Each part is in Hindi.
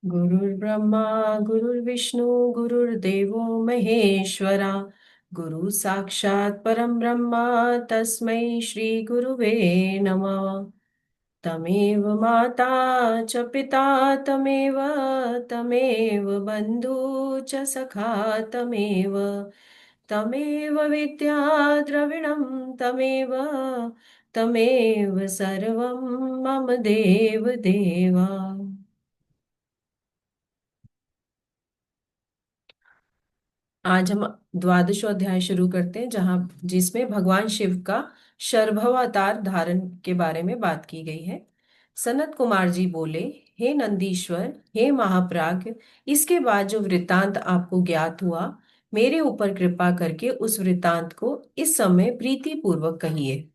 गुरुर्ब्रह्मा गुरुर्विष्णु गुरुर्देवो महेश्वरा गुरु साक्षात् परं ब्रह्म तस्मै श्री गुरुवे नमः। तमेव माता च पिता तमेव तमेव बन्धु च सखा तमेव तमेव विद्या द्रविणं तमेव तमेव सर्वं मम देव देवा। आज हम द्वादश अध्याय शुरू करते हैं जहां जिसमें भगवान शिव का शर्भवातार धारण के बारे में बात की गई है। सनत कुमार जी बोले, हे नंदीश्वर, हे महाप्राज्ञ, इसके बाद जो वृतांत आपको ज्ञात हुआ, मेरे ऊपर कृपा करके उस वृतांत को इस समय प्रीति पूर्वक कहिए।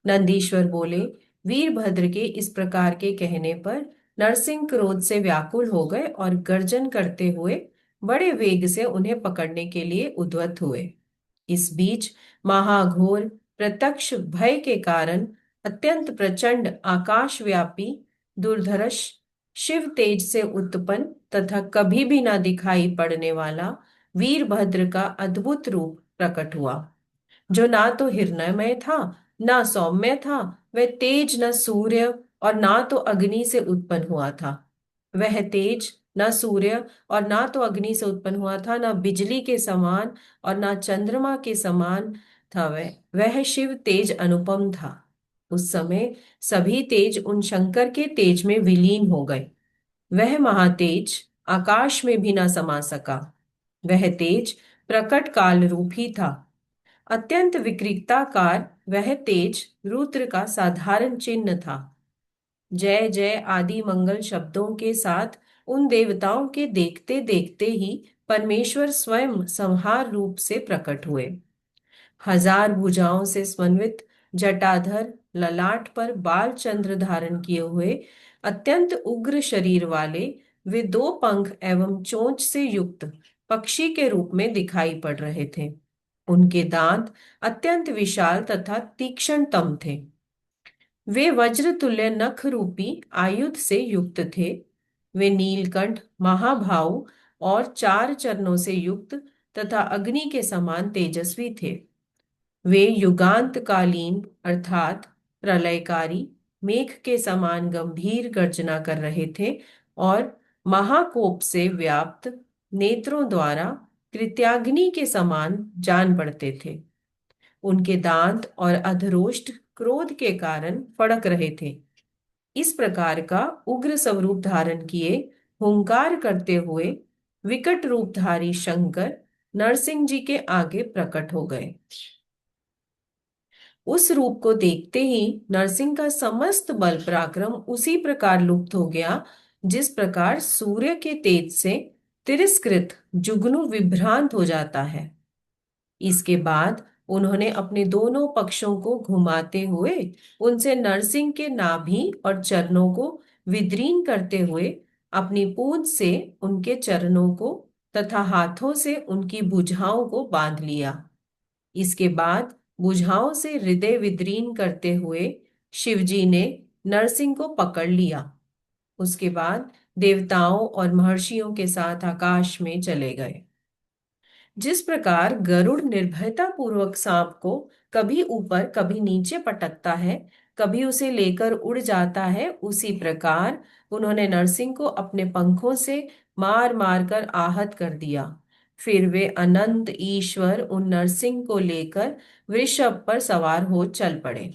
नंदीश्वर बोले, वीरभद्र के इस प्रकार के कहने पर नरसिंह क्रोध से व्याकुल हो गए और गर्जन करते हुए बड़े वेग से उन्हें पकड़ने के लिए उद्यत हुए। इस बीच महाघोर प्रत्यक्ष भय के कारण अत्यंत प्रचंड आकाशव्यापी दुर्धर्ष शिव तेज से उत्पन्न तथा कभी भी न दिखाई पड़ने वाला वीरभद्र का अद्भुत रूप प्रकट हुआ, जो ना तो हिरण्मय था, ना सौम्य था। वह तेज न सूर्य और ना तो अग्नि से उत्पन्न हुआ था। वह तेज न सूर्य और ना तो अग्नि से उत्पन्न हुआ था, ना बिजली के समान और ना चंद्रमा के समान था। वह शिव तेज अनुपम था। उस समय सभी तेज उन शंकर के तेज में विलीन हो गए। वह महातेज आकाश में भी न समा सका। वह तेज प्रकट काल रूप ही था। अत्यंत विकृताकार वह तेज रुद्र का साधारण चिन्ह था। जय जय आदि मंगल शब्दों के साथ उन देवताओं के देखते देखते ही परमेश्वर स्वयं संहार रूप से प्रकट हुए। हजार भुजाओं से समन्वित जटाधर, ललाट पर बाल चंद्र धारण किए हुए अत्यंत उग्र शरीर वाले वे दो पंख एवं चोंच से युक्त पक्षी के रूप में दिखाई पड़ रहे थे। उनके दांत अत्यंत विशाल तथा तीक्ष्णतम थे। वे वज्र तुल्य नख रूपी आयुध से युक्त थे। वे नीलकंठ महाभाऊ और चार चरणों से युक्त तथा अग्नि के समान तेजस्वी थे। वे युगांतकालीन अर्थात प्रलयकारी मेघ के समान गंभीर गर्जना कर रहे थे और महाकोप से व्याप्त नेत्रों द्वारा कृत्याग्नि के समान जान पड़ते थे। उनके दांत और अधरोष्ट क्रोध के कारण फड़क रहे थे। इस प्रकार का उग्र स्वरूप धारण किए हुंकार करते हुए विकट रूपधारी शंकर नरसिंह जी के आगे प्रकट हो गए। उस रूप को देखते ही नरसिंह का समस्त बल पराक्रम उसी प्रकार लुप्त हो गया, जिस प्रकार सूर्य के तेज से तिरस्कृत जुगनू विभ्रांत हो जाता है। इसके बाद उन्होंने अपने दोनों पक्षों को घुमाते हुए उनसे नरसिंह के नाभि और चरणों को विदीर्ण करते हुए अपनी पूंछ से उनके चरणों को तथा हाथों से उनकी भुजाओं को बांध लिया। इसके बाद भुजाओं से हृदय विदीर्ण करते हुए शिवजी ने नरसिंह को पकड़ लिया। उसके बाद देवताओं और महर्षियों के साथ आकाश में चले गए। जिस प्रकार गरुड़ निर्भयता पूर्वक सांप को कभी ऊपर कभी नीचे पटकता है, कभी उसे लेकर उड़ जाता है, उसी प्रकार उन्होंने नरसिंह को अपने पंखों से मार मार कर आहत कर दिया। फिर वे अनंत ईश्वर उन नरसिंह को लेकर वृषभ पर सवार हो चल पड़े।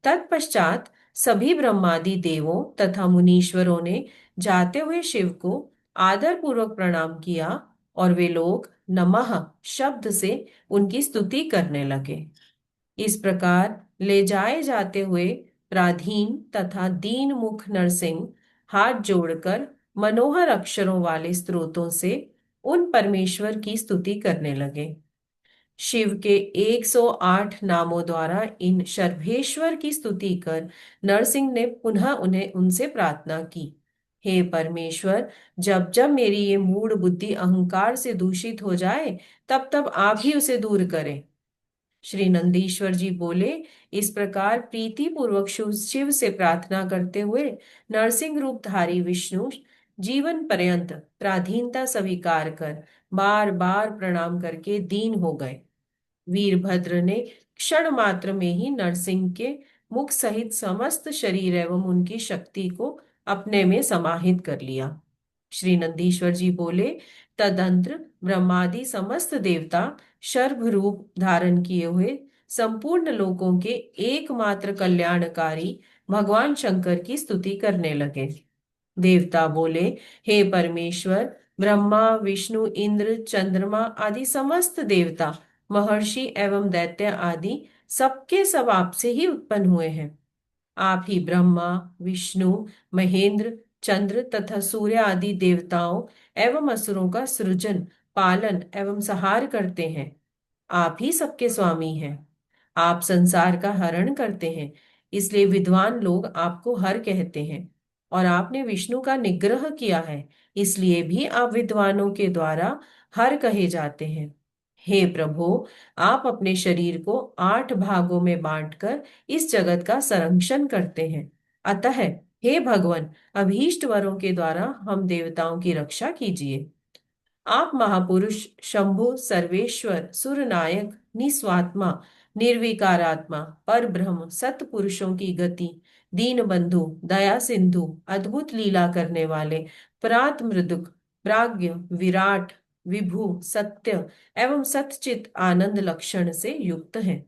तत्पश्चात सभी ब्रह्मादि देवों तथा मुनीश्वरों ने जाते हुए शिव को आदर पूर्वक प्रणाम किया और वे लोग नमः शब्द से उनकी स्तुति करने लगे। इस प्रकार ले जाए जाते हुए प्राधीन तथा दीन मुख नरसिंह हाथ जोड़कर मनोहर अक्षरों वाले स्तोत्रों से उन परमेश्वर की स्तुति करने लगे। शिव के 108 नामों द्वारा इन शर्भेश्वर की स्तुति कर नरसिंह ने पुनः उन्हें उनसे प्रार्थना की, हे परमेश्वर, जब जब मेरी ये मूढ़ बुद्धि अहंकार से दूषित हो जाए, तब तब आप ही उसे दूर करें। श्री नंदीश्वर जी बोले, इस प्रकार प्रीति पूर्वक शिव से प्रार्थना करते हुए नरसिंह रूपधारी विष्णु जीवन पर्यंत पराधीनता स्वीकार कर बार बार प्रणाम करके दीन हो गए। वीरभद्र ने क्षण मात्र में ही नरसिंह के मुख सहित समस्त शरीर एवं उनकी शक्ति को अपने में समाहित कर लिया। श्री नंदीश्वर जी बोले, तदंतर ब्रह्मादि समस्त देवता शर्भ रूप धारण किए हुए संपूर्ण लोकों के एकमात्र कल्याणकारी भगवान शंकर की स्तुति करने लगे। देवता बोले, हे परमेश्वर, ब्रह्मा विष्णु इंद्र चंद्रमा आदि समस्त देवता महर्षि एवं दैत्य आदि सबके सब आपसे ही उत्पन्न हुए हैं। आप ही ब्रह्मा विष्णु महेंद्र चंद्र तथा सूर्य आदि देवताओं एवं असुरों का सृजन पालन एवं संहार करते हैं। आप ही सबके स्वामी हैं। आप संसार का हरण करते हैं, इसलिए विद्वान लोग आपको हर कहते हैं। और आपने विष्णु का निग्रह किया है, इसलिए भी आप विद्वानों के द्वारा हर कहे जाते हैं। हे प्रभु, आप अपने शरीर को 8 भागों में बांटकर इस जगत का संरक्षण करते हैं। अतः हे भगवान, अभीष्ट वरों के द्वारा हम देवताओं की रक्षा कीजिए। आप महापुरुष शंभु सर्वेश्वर सुरनायक निस्वात्मा निर्विकारात्मा पर ब्रह्म सत्पुरुषों की गति दीन बंधु दया सिंधु अद्भुत लीला करने वाले परात मृदुक प्राज्ञ विराट विभु सत्य एवं सतचित आनंद लक्षण से युक्त हैं।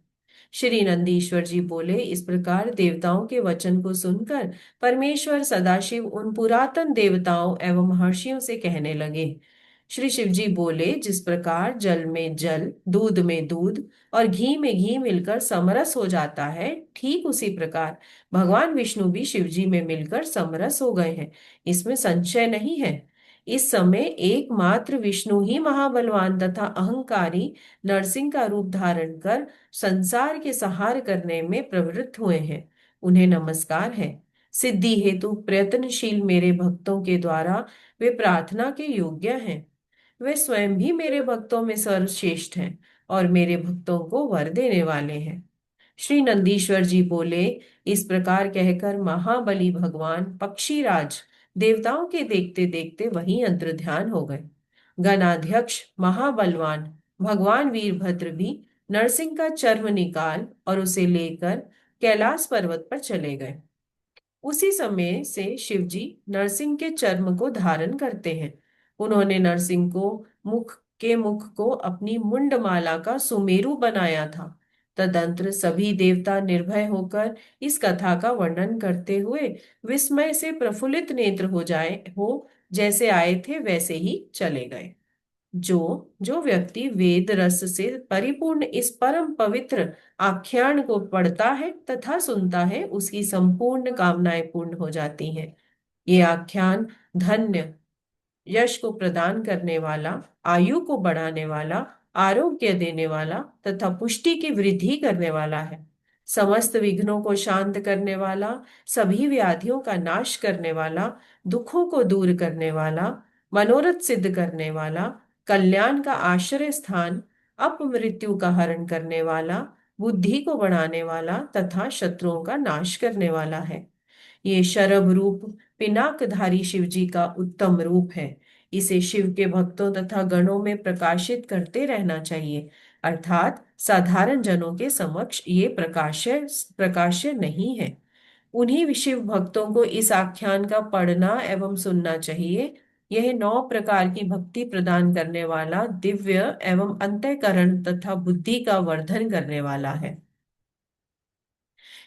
श्री नंदीश्वर जी बोले, इस प्रकार देवताओं के वचन को सुनकर परमेश्वर सदाशिव उन पुरातन देवताओं एवं महर्षियों से कहने लगे। श्री शिव जी बोले, जिस प्रकार जल में जल दूध में दूध और घी में घी मिलकर समरस हो जाता है, ठीक उसी प्रकार भगवान विष्णु भी शिव जी में मिलकर समरस हो गए हैं, इसमें संशय नहीं है। इस समय एकमात्र विष्णु ही महाबलवान तथा अहंकारी नरसिंह का रूप धारण कर संसार के संहार करने में प्रवृत्त हुए हैं। उन्हें नमस्कार है। सिद्धि हेतु प्रयत्नशील मेरे भक्तों के द्वारा वे प्रार्थना के योग्य हैं। वे स्वयं भी मेरे भक्तों में सर्वश्रेष्ठ हैं और मेरे भक्तों को वर देने वाले हैं। श्री नंदीश्वर जी बोले, इस प्रकार कहकर महाबली भगवान पक्षीराज देवताओं के देखते देखते वहीं अंतर्ध्यान हो गए। गणाध्यक्ष महाबलवान भगवान वीरभद्र भी नरसिंह का चर्म निकाल और उसे लेकर कैलाश पर्वत पर चले गए। उसी समय से शिवजी नरसिंह के चर्म को धारण करते हैं। उन्होंने नरसिंह को मुख को अपनी मुंडमाला का सुमेरु बनाया था। तदंतर सभी देवता निर्भय होकर इस कथा का वर्णन करते हुए विस्मय से प्रफुल्लित नेत्र हो जैसे आए थे वैसे ही चले गए। जो जो व्यक्ति वेद रस से परिपूर्ण इस परम पवित्र आख्यान को पढ़ता है तथा सुनता है, उसकी संपूर्ण कामनाएं पूर्ण हो जाती हैं। ये आख्यान धन्य यश को प्रदान करने वाला, आयु को बढ़ाने वाला, आरोग्य देने वाला तथा पुष्टि की वृद्धि करने वाला है। समस्त विघ्नों को शांत करने वाला, सभी व्याधियों का नाश करने वाला, दुखों को दूर करने वाला, मनोरथ सिद्ध करने वाला, कल्याण का आश्रय स्थान, अपमृत्यु का हरण करने वाला, बुद्धि को बढ़ाने वाला तथा शत्रुओं का नाश करने वाला है। ये शरभ रूप पिनाकधारी शिव जी का उत्तम रूप है। इसे शिव के भक्तों तथा गणों में प्रकाशित करते रहना चाहिए, अर्थात साधारण जनों के समक्ष ये प्रकाश्य प्रकाश्य नहीं है। उन्हीं शिव भक्तों को इस आख्यान का पढ़ना एवं सुनना चाहिए। यह 9 प्रकार की भक्ति प्रदान करने वाला दिव्य एवं अंतःकरण तथा बुद्धि का वर्धन करने वाला है।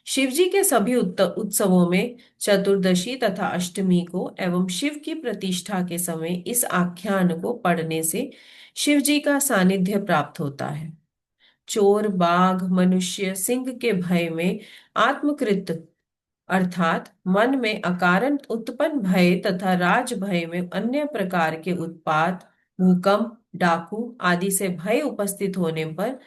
शिवजी के सभी उत्सवों में चतुर्दशी तथा अष्टमी को एवं शिव की प्रतिष्ठा के समय इस आख्यान को पढ़ने से शिव जी का सानिध्य प्राप्त होता है। चोर बाघ मनुष्य सिंह के भय में आत्मकृत अर्थात मन में अकारण उत्पन्न भय तथा राज भय में अन्य प्रकार के उत्पात भूकंप डाकू आदि से भय उपस्थित होने पर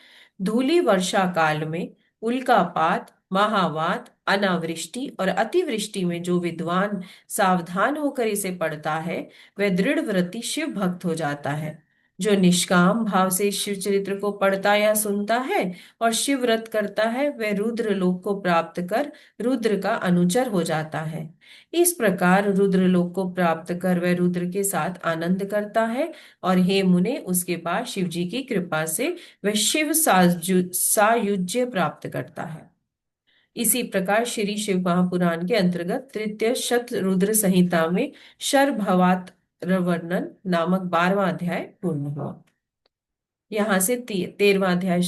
धूली वर्षा काल में उल्कापात महावात अनावृष्टि और अतिवृष्टि में जो विद्वान सावधान होकर इसे पढ़ता है वह दृढ़ व्रती शिव भक्त हो जाता है। जो निष्काम भाव से शिव चरित्र को पढ़ता या सुनता है और शिव व्रत करता है, वह रुद्र लोक को प्राप्त कर रुद्र का अनुचर हो जाता है। इस प्रकार रुद्र लोक को प्राप्त कर वह रुद्र के साथ आनंद करता है, और हे मुने, उसके बाद शिव जी की कृपा से वह शिव सायुज्य प्राप्त करता है। इसी प्रकार श्री शिव महापुराण के अंतर्गत तृतीय शत रुद्र संहिता में शरभवात वर्णन नामक 12वां अध्याय पूर्ण हुआ। यहाँ से 13वां अध्याय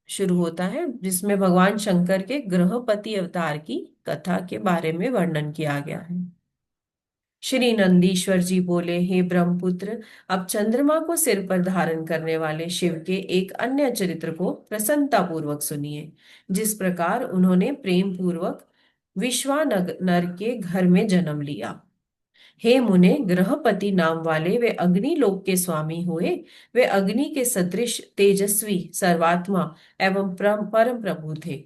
शुरू होता है, जिसमें भगवान शंकर के गृहपति अवतार की कथा के बारे में वर्णन किया गया है। श्री नंदीश्वर जी बोले, हे ब्रह्मपुत्र, अब चंद्रमा को सिर पर धारण करने वाले शिव के एक अन्य चरित्र को प्रसन्नता पूर्वक सुनिए, जिस प्रकार उन्होंने प्रेम पूर्वक विश्वानर के घर में जन्म लिया। हे मुने, गृहपति नाम वाले वे अग्नि लोक के स्वामी हुए। वे अग्नि के सदृश तेजस्वी सर्वात्मा एवं परम प्रभु थे।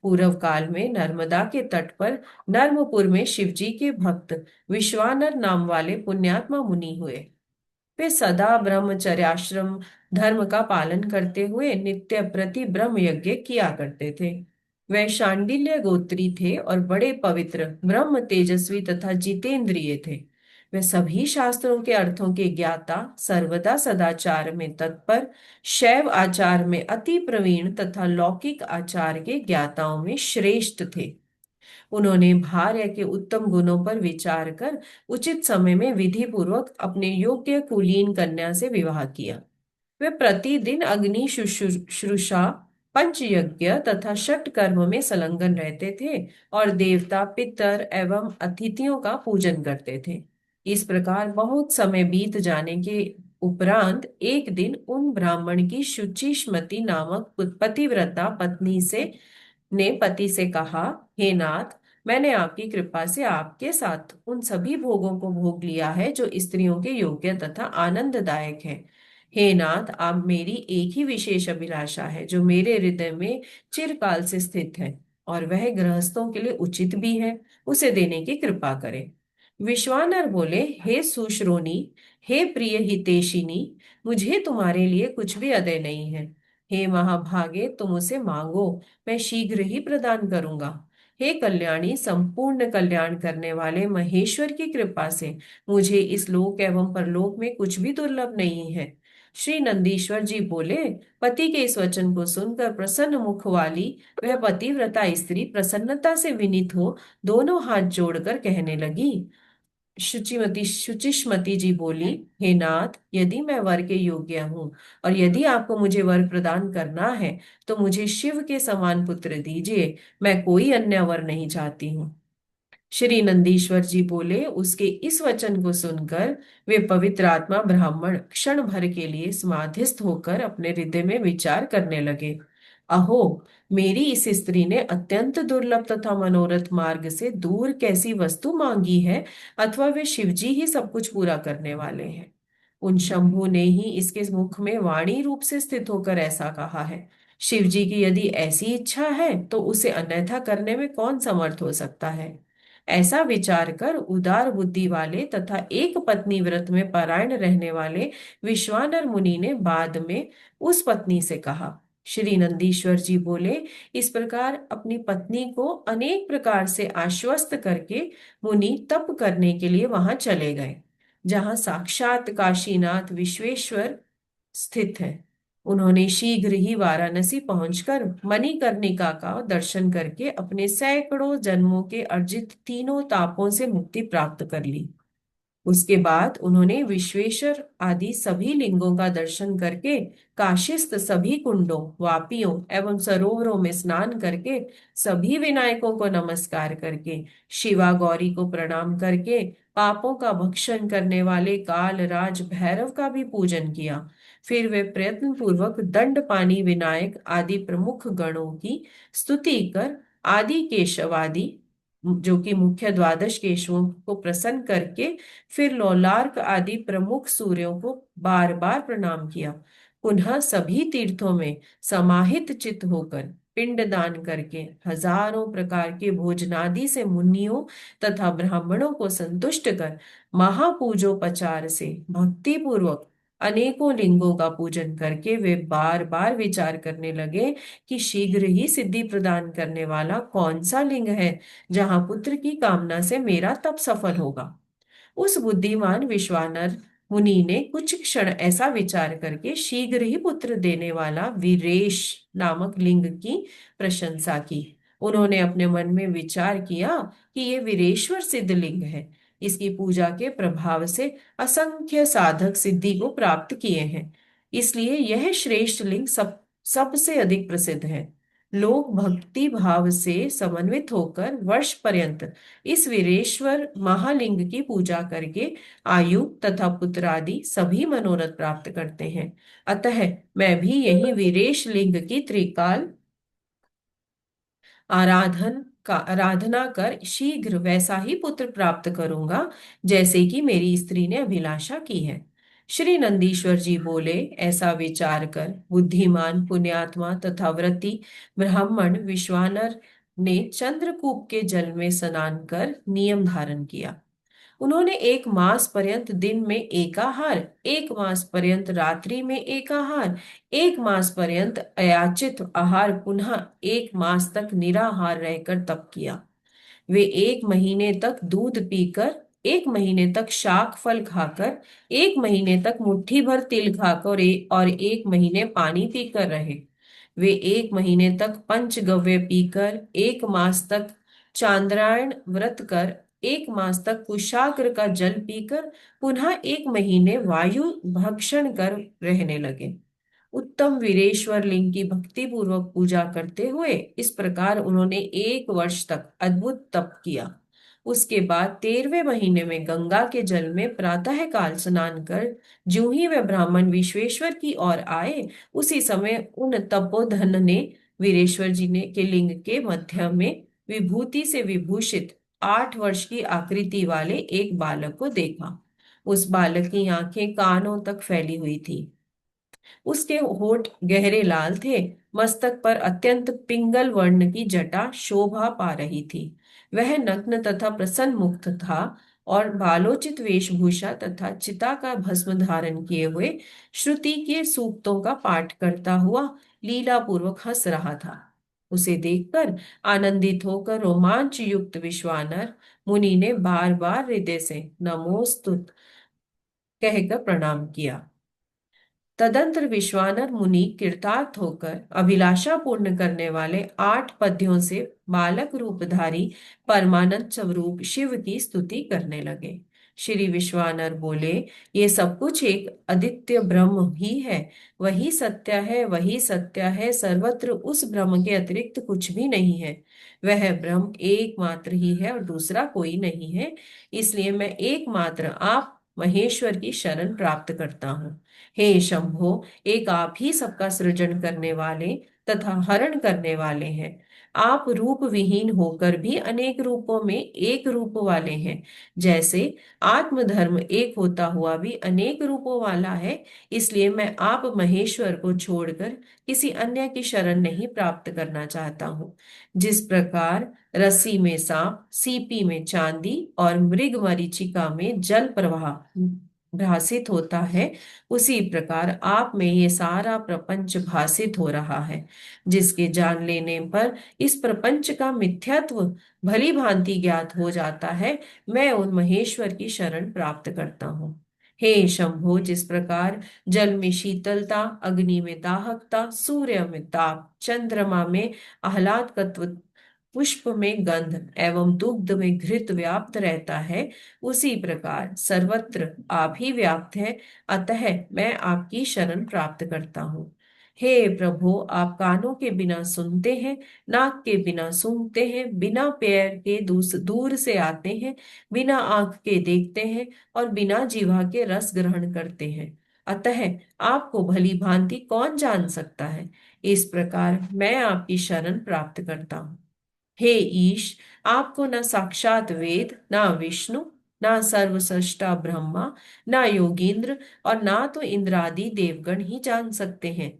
पूर्व काल में नर्मदा के तट पर नर्मपुर में शिवजी के भक्त विश्वानर नाम वाले पुण्यात्मा मुनि हुए। वे सदा ब्रह्मचर्याश्रम धर्म का पालन करते हुए नित्य प्रति ब्रह्म यज्ञ किया करते थे। वे शांडिल्य गोत्री थे और बड़े पवित्र, ब्रह्म तेजस्वी तथा जितेंद्रिय थे। वे सभी शास्त्रों के अर्थों के ज्ञाता, सर्वदा सदाचार में तत्पर, शैव आचार में अति प्रवीण तथा लौकिक आचार के ज्ञाताओं में श्रेष्ठ थे। उन्होंने भार्य के उत्तम गुणों पर विचार कर उचित समय में विधि पूर्वक अपने योग्य कुलीन कन्या से विवाह किया। वे प्रतिदिन अग्नि शुश्रूषा, पंचयज्ञ तथा षट कर्म में संलग्न रहते थे और देवता, पितर एवं अतिथियों का पूजन करते थे। इस प्रकार बहुत समय बीत जाने के उपरांत एक दिन उन ब्राह्मण की शुचिष्मति नामक पतिव्रता पत्नी से ने पति से कहा, हे नाथ, मैंने आपकी कृपा से आपके साथ उन सभी भोगों को भोग लिया है जो स्त्रियों के योग्य तथा आनंददायक है। हे नाथ, आप मेरी एक ही विशेष अभिलाषा है जो मेरे हृदय में चिरकाल से स्थित है, और वह गृहस्थों के लिए उचित भी है। उसे देने की कृपा करें। विश्वानर बोले, हे सुश्रोणी, हे प्रिय हितेशिनी, मुझे तुम्हारे लिए कुछ भी अदय नहीं है। हे महाभागे, तुम उसे मांगो, मैं शीघ्र ही प्रदान करूंगा। हे कल्याणी, संपूर्ण कल्याण करने वाले महेश्वर की कृपा से मुझे इस लोक एवं परलोक में कुछ भी दुर्लभ नहीं है। श्री नंदीश्वर जी बोले, पति के इस वचन को सुनकर प्रसन्न मुख वाली वह पतिव्रता स्त्री प्रसन्नता से विनीत हो दोनों हाथ जोड़कर कहने लगी। शुचिष्मति जी बोली, हे नाथ, यदि मैं वर के योग्य हूँ और यदि आपको मुझे वर प्रदान करना है तो मुझे शिव के समान पुत्र दीजिए। मैं कोई अन्य वर नहीं चाहती हूँ। श्री नंदीश्वर जी बोले, उसके इस वचन को सुनकर वे पवित्र आत्मा ब्राह्मण क्षण भर के लिए समाधिस्थ होकर अपने हृदय में विचार करने लगे। अहो, मेरी इस स्त्री ने अत्यंत दुर्लभ तथा मनोरथ मार्ग से दूर कैसी वस्तु मांगी है, अथवा वे शिवजी ही सब कुछ पूरा करने वाले हैं। उन शंभु ने ही इसके मुख में वाणी रूप से स्थित होकर ऐसा कहा है। शिवजी की यदि ऐसी इच्छा है तो उसे अन्यथा करने में कौन समर्थ हो सकता है। ऐसा विचार कर उदार बुद्धि वाले तथा एक पत्नी व्रत में परायण रहने वाले विश्वानर मुनि ने बाद में उस पत्नी से कहा। श्री नंदीश्वर जी बोले, इस प्रकार अपनी पत्नी को अनेक प्रकार से आश्वस्त करके मुनि तप करने के लिए वहां चले गए, जहां साक्षात काशीनाथ विश्वेश्वर स्थित है। उन्होंने शीघ्र ही वाराणसी पहुंचकर मणिकर्णिका का दर्शन करके अपने सैकड़ों जन्मों के अर्जित तीनों तापों से मुक्ति प्राप्त कर ली। उसके बाद उन्होंने विश्वेश्वर आदि सभी लिंगों का दर्शन करके काशीस्थ सभी कुंडों, वापियों एवं सरोवरों में स्नान करके सभी विनायकों को नमस्कार करके शिवा गौरी को प्रणाम करके पापों का भक्षण करने वाले काल राज भैरव का भी पूजन किया। फिर वे प्रयत्न पूर्वक दंडपानी विनायक आदि प्रमुख गणों की स्तुति कर आदि केशवादि, जो कि मुख्य द्वादश केशवों को प्रसन्न करके फिर लोलार्क आदि प्रमुख सूर्यों को बार बार प्रणाम किया। पुनः सभी तीर्थों में समाहित चित्त होकर पिंड दान करके हजारों प्रकार के भोजनादि से मुनियों तथा ब्राह्मणों को संतुष्ट कर महापूजोपचार से भक्ति पूर्वक अनेकों लिंगों का पूजन करके वे बार बार विचार करने लगे कि शीघ्र ही सिद्धि प्रदान करने वाला कौन सा लिंग है जहां पुत्र की कामना से मेरा तप सफल होगा। उस बुद्धिमान विश्वानर मुनि ने कुछ क्षण ऐसा विचार करके शीघ्र ही पुत्र देने वाला वीरेश नामक लिंग की प्रशंसा की। उन्होंने अपने मन में विचार किया कि ये वीरेश्वर सिद्ध लिंग है। इसकी पूजा के प्रभाव से असंख्य साधक सिद्धि को प्राप्त किए हैं, इसलिए यह श्रेष्ठ लिंग सबसे अधिक प्रसिद्ध है। लोग भक्ति भाव से समन्वित होकर वर्ष पर्यंत इस वीरेश्वर महालिंग की पूजा करके आयु तथा पुत्र आदि सभी मनोरथ प्राप्त करते हैं। अतः मैं भी यही वीरेश लिंग की त्रिकाल आराधना कर शीघ्र वैसा ही पुत्र प्राप्त करूंगा जैसे कि मेरी स्त्री ने अभिलाषा की है। श्री नंदीश्वर जी बोले, ऐसा विचार कर बुद्धिमान पुण्यात्मा तथा व्रती ब्राह्मण विश्वानर ने चंद्रकूप के जल में स्नान कर नियम धारण किया। उन्होंने 1 मास पर्यंत दिन में एकाहार, 1 मास पर्यंत रात्रि में एकाहार, 1 मास पर्यंत अयाचित आहार, पुनः 1 मास तक निराहार रहकर तप किया। वे 1 महीने तक दूध पीकर, 1 महीने तक शाक फल खाकर, 1 महीने तक मुट्ठी भर तिल खाकर और 1 महीने पानी पीकर रहे। वे 1 महीने तक पंचगव्य पीकर, 1 मास तक चांद्रायण व्रत कर, 1 मास तक कुशाग्र का जल पीकर, पुनः 1 महीने वायु भक्षण कर रहने लगे। उत्तम वीरेश्वर लिंग की भक्ति पूर्वक पूजा करते हुए इस प्रकार उन्होंने 1 वर्ष तक अद्भुत तप किया। उसके बाद 13वें महीने में गंगा के जल में प्रातः काल स्नान कर ज्यों ही वे ब्राह्मण विश्वेश्वर की ओर आए, उसी समय उन तपोधन ने वीरेश्वर जी ने के लिंग के मध्य में विभूति से विभूषित 8 वर्ष की आकृति वाले एक बालक को देखा। उस बालक की आंखें कानों तक फैली हुई थी। उसके होठ गहरे लाल थे। मस्तक पर अत्यंत पिंगल वर्ण की जटा शोभा पा रही थी। वह नग्न तथा प्रसन्न मुक्त था और बालोचित वेशभूषा तथा चिता का भस्म धारण किए हुए श्रुति के सूक्तों का पाठ करता हुआ लीला पूर्वक हंस रहा था। उसे देखकर आनंदित होकर रोमांच युक्त विश्वानर मुनि ने बार बार हृदय से नमोस्तुत कहकर प्रणाम किया। तदंतर विश्वानर मुनि कृतार्थ होकर अभिलाषा पूर्ण करने वाले 8 पद्यों से बालक रूपधारी परमानंद स्वरूप शिव की स्तुति करने लगे। श्री विश्वानर बोले, ये सब कुछ एक अद्वितीय ब्रह्म ही है। वही सत्य है, वही सत्य है। सर्वत्र उस ब्रह्म के अतिरिक्त कुछ भी नहीं है। वह ब्रह्म एकमात्र ही है और दूसरा कोई नहीं है। इसलिए मैं एकमात्र आप महेश्वर की शरण प्राप्त करता हूँ। हे शंभो, एक आप ही सबका सृजन करने वाले तथा हरण करने वाले हैं। आप रूप विहीन होकर भी अनेक रूपों में एक रूप वाले हैं। जैसे आत्मधर्म एक होता हुआ भी अनेक रूपों वाला है, इसलिए मैं आप महेश्वर को छोड़कर किसी अन्य की शरण नहीं प्राप्त करना चाहता हूँ। जिस प्रकार रस्सी में सांप, सीपी में चांदी और मृग मरीचिका में जल प्रवाह भासित होता है, उसी प्रकार आप में ये सारा प्रपंच भासित हो रहा है। जिसके जान लेने पर इस प्रपंच का मिथ्यात्व भली भांति ज्ञात हो जाता है, मैं उन महेश्वर की शरण प्राप्त करता हूँ। हे शंभो, जिस प्रकार जल में शीतलता, अग्नि में दाहकता, सूर्य में ताप, चंद्रमा में आह्लादकत्व, पुष्प में गंध एवं दुग्ध में घृत व्याप्त रहता है, उसी प्रकार सर्वत्र आप ही व्याप्त है। अतः मैं आपकी शरण प्राप्त करता हूँ। हे प्रभु, आप कानों के बिना सुनते हैं, नाक के बिना सूंघते हैं, बिना पैर के दूर से आते हैं, बिना आंख के देखते हैं और बिना जीवा के रस ग्रहण करते हैं। अतः आपको भली भांति कौन जान सकता है। इस प्रकार मैं आपकी शरण प्राप्त करता हूँ। हे ईश, आपको न साक्षात वेद, ना विष्णु, ना सर्वसृष्टा ब्रह्मा, ना योगींद्र और ना तो इंद्रादि देवगण ही जान सकते हैं।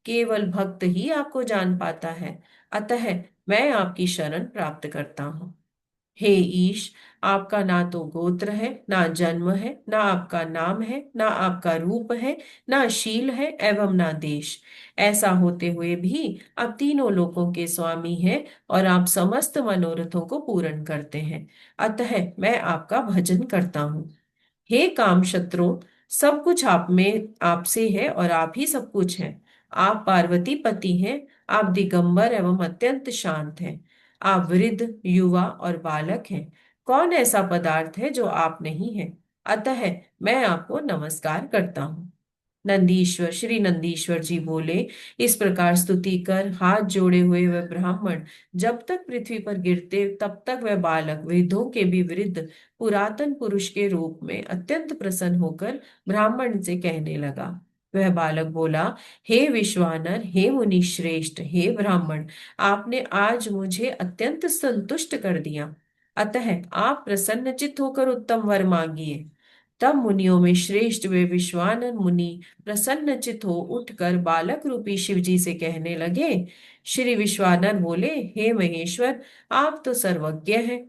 केवल भक्त ही आपको जान पाता है। अतः मैं आपकी शरण प्राप्त करता हूँ। हे ईश, आपका ना तो गोत्र है, ना जन्म है, ना आपका नाम है, ना आपका रूप है, ना शील है एवं ना देश। ऐसा होते हुए भी आप तीनों लोकों के स्वामी हैं और आप समस्त मनोरथों को पूर्ण करते हैं। अतः मैं आपका भजन करता हूँ। हे काम शत्रु, सब कुछ आप में आपसे है और आप ही सब कुछ हैं। आप पार्वती पति हैं। आप दिगंबर एवं अत्यंत शांत हैं। आप वृद्ध, युवा और बालक हैं। कौन ऐसा पदार्थ है जो आप नहीं हैं? अतः मैं आपको नमस्कार करता हूँ। नंदीश्वर श्री नंदीश्वर जी बोले, इस प्रकार स्तुति कर हाथ जोड़े हुए वह ब्राह्मण जब तक पृथ्वी पर गिरते तब तक वह बालक वृद्धों के भी वृद्ध पुरातन पुरुष के रूप में अत्यंत प्रसन्न होकर ब्राह्मण से कहने लगा। वह बालक बोला, हे विश्वानर, हे मुनि श्रेष्ठ, हे ब्राह्मण, आपने आज मुझे अत्यंत संतुष्ट कर दिया। अतः आप प्रसन्नचित्त होकर उत्तम वर मांगिए। तब मुनियों में श्रेष्ठ वे विश्वानर मुनि प्रसन्नचित हो उठकर बालक रूपी शिव जी से कहने लगे। श्री विश्वानर बोले, हे महेश्वर, आप तो सर्वज्ञ हैं।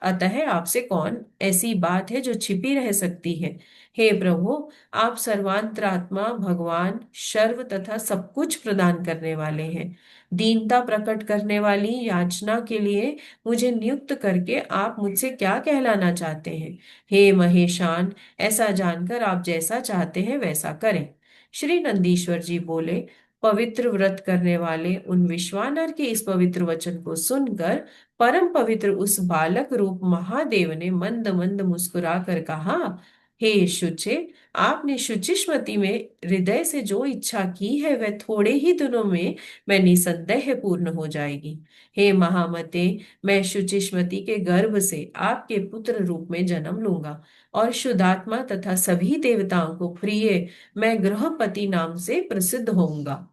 अतः आपसे कौन ऐसी बात है जो छिपी रह सकती है? हे प्रभु, आप सर्वांतरात्मा भगवान, सर्व तथा सब कुछ प्रदान करने वाले हैं। दीनता प्रकट करने वाली याचना के लिए मुझे नियुक्त करके आप मुझसे क्या कहलाना चाहते हैं? हे महेशान, ऐसा जानकर आप जैसा चाहते हैं वैसा करें। श्री नंदीश्वर जी बोले, पवित्र व्रत करने वाले उन विश्वानर के इस पवित्र वचन को सुनकर परम पवित्र उस बालक रूप महादेव ने मंद मंद मुस्कुरा कर कहा, हे शुचे, आपने शुचिस्मति में हृदय से जो इच्छा की है वह थोड़े ही दिनों में मैं निसंदेह पूर्ण हो जाएगी। हे महामते, मैं शुचिस्मति के गर्भ से आपके पुत्र रूप में जन्म लूंगा और शुद्धात्मा तथा सभी देवताओं को प्रिय मैं गृहपति नाम से प्रसिद्ध होऊंगा।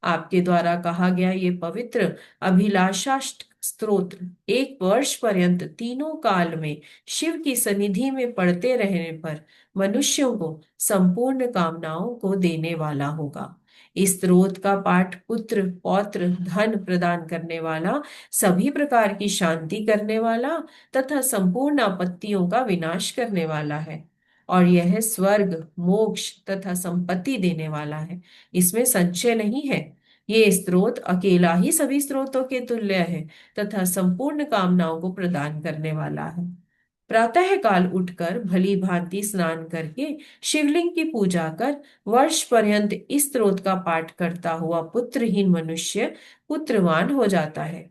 आपके द्वारा कहा गया ये पवित्र अभिलाषा स्तोत्र 1 वर्ष पर्यंत तीनों काल में शिव की सनिधि में पढ़ते रहने पर मनुष्यों को संपूर्ण कामनाओं को देने वाला होगा। इस स्तोत्र का पाठ पुत्र, पौत्र, धन प्रदान करने वाला, सभी प्रकार की शांति करने वाला तथा संपूर्ण आपत्तियों का विनाश करने वाला है। और यह स्वर्ग, मोक्ष तथा संपत्ति देने वाला है, इसमें संशय नहीं है। ये स्रोत अकेला ही सभी स्रोतों के तुल्य है तथा संपूर्ण कामनाओं को प्रदान करने वाला है। प्रातः काल उठकर भली भांति स्नान करके शिवलिंग की पूजा कर वर्ष पर्यंत इस स्रोत का पाठ करता हुआ पुत्रहीन मनुष्य पुत्रवान हो जाता है।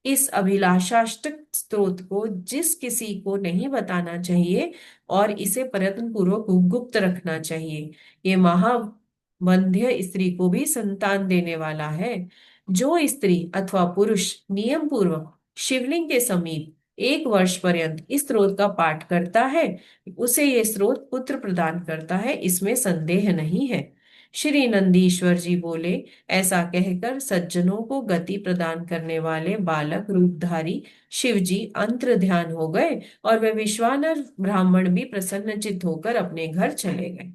इस अभिलाषाष्टक स्तोत्र को जिस किसी को नहीं बताना चाहिए और इसे प्रयत्न पूर्वक गुप्त रखना चाहिए। ये महावंध्य स्त्री को भी संतान देने वाला है। जो स्त्री अथवा पुरुष नियम पूर्वक शिवलिंग के समीप 1 वर्ष पर्यंत इस स्रोत का पाठ करता है, उसे ये स्रोत पुत्र प्रदान करता है, इसमें संदेह नहीं है। श्री नंदीश्वर जी बोले, ऐसा कहकर सज्जनों को गति प्रदान करने वाले बालक रूपधारी शिव जी अंतर ध्यान हो गए और वे विश्वानर ब्राह्मण भी प्रसन्नचित्त होकर अपने घर चले गए।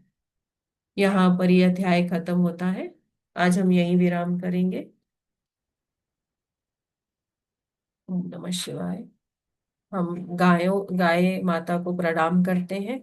यहाँ पर यह अध्याय खत्म होता है। आज हम यहीं विराम करेंगे। ओम नमः शिवाय। हम गाय माता को प्रणाम करते हैं।